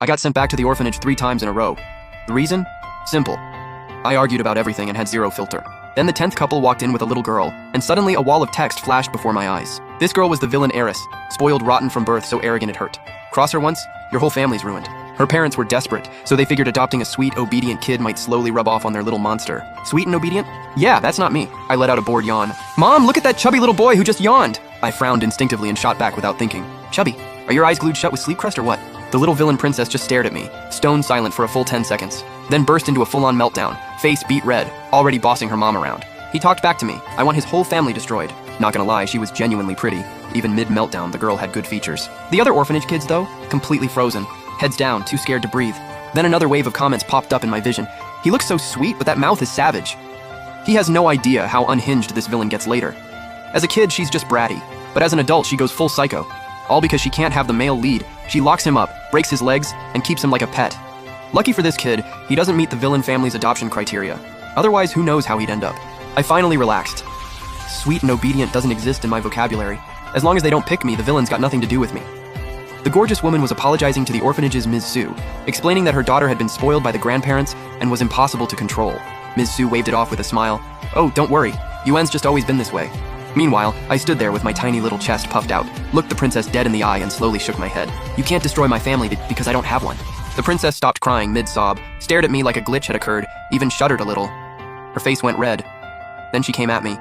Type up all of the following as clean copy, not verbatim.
I got sent back to the orphanage 3 times in a row. The reason? Simple. I argued about everything and had zero filter. Then the 10th couple walked in with a little girl, and suddenly a wall of text flashed before my eyes. This girl was the villain heiress, spoiled rotten from birth, so arrogant it hurt. Cross her once, your whole family's ruined. Her parents were desperate, so they figured adopting a sweet, obedient kid might slowly rub off on their little monster. Sweet and obedient? Yeah, that's not me. I let out a bored yawn. Mom, look at that chubby little boy who just yawned! I frowned instinctively and shot back without thinking. Chubby? Are your eyes glued shut with sleep crust or what? The little villain princess just stared at me, stone silent for a full 10 seconds, then burst into a full-on meltdown, face beet red, already bossing her mom around. He talked back to me. I want his whole family destroyed. Not gonna lie, she was genuinely pretty. Even mid-meltdown, the girl had good features. The other orphanage kids, though, completely frozen, heads down, too scared to breathe. Then another wave of comments popped up in my vision. He looks so sweet, but that mouth is savage. He has no idea how unhinged this villain gets later. As a kid, she's just bratty, but as an adult, she goes full psycho. All because she can't have the male lead. She locks him up, breaks his legs, and keeps him like a pet. Lucky for this kid, he doesn't meet the villain family's adoption criteria. Otherwise, who knows how he'd end up. I finally relaxed. Sweet and obedient doesn't exist in my vocabulary. As long as they don't pick me, the villain's got nothing to do with me. The gorgeous woman was apologizing to the orphanage's Ms. Sue, explaining that her daughter had been spoiled by the grandparents and was impossible to control. Ms. Sue waved it off with a smile. Oh, don't worry. Yuen's just always been this way. Meanwhile, I stood there with my tiny little chest puffed out, looked the princess dead in the eye and slowly shook my head. You can't destroy my family because I don't have one. The princess stopped crying mid-sob, stared at me like a glitch had occurred, even shuddered a little. Her face went red. Then she came at me.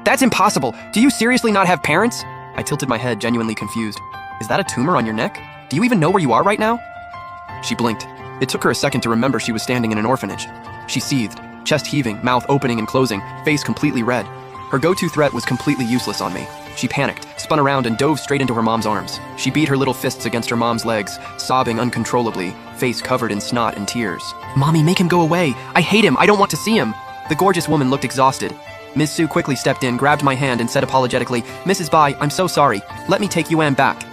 That's impossible! Do you seriously not have parents? I tilted my head, genuinely confused. Is that a tumor on your neck? Do you even know where you are right now? She blinked. It took her a second to remember she was standing in an orphanage. She seethed, chest heaving, mouth opening and closing, face completely red. Her go-to threat was completely useless on me. She panicked, spun around and dove straight into her mom's arms. She beat her little fists against her mom's legs, sobbing uncontrollably, face covered in snot and tears. Mommy, make him go away! I hate him! I don't want to see him! The gorgeous woman looked exhausted. Ms. Sue quickly stepped in, grabbed my hand and said apologetically, Mrs. Bai, I'm so sorry. Let me take Yuan back.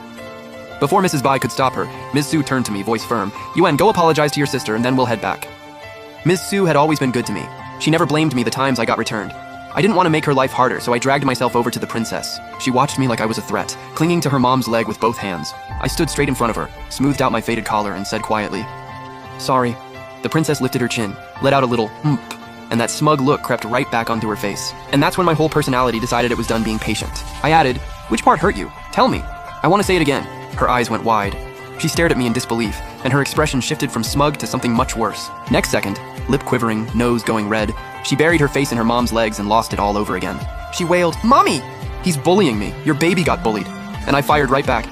Before Mrs. Bai could stop her, Ms. Sue turned to me, voice firm. Yuan, go apologize to your sister and then we'll head back. Ms. Sue had always been good to me. She never blamed me the times I got returned. I didn't want to make her life harder, so I dragged myself over to the princess. She watched me like I was a threat, clinging to her mom's leg with both hands. I stood straight in front of her, smoothed out my faded collar, and said quietly, Sorry. The princess lifted her chin, let out a little and that smug look crept right back onto her face. And that's when my whole personality decided it was done being patient. I added, Which part hurt you? Tell me. I want to say it again. Her eyes went wide. She stared at me in disbelief, and her expression shifted from smug to something much worse. Next second, lip quivering, nose going red, she buried her face in her mom's legs and lost it all over again. She wailed, Mommy! He's bullying me. Your baby got bullied. And I fired right back.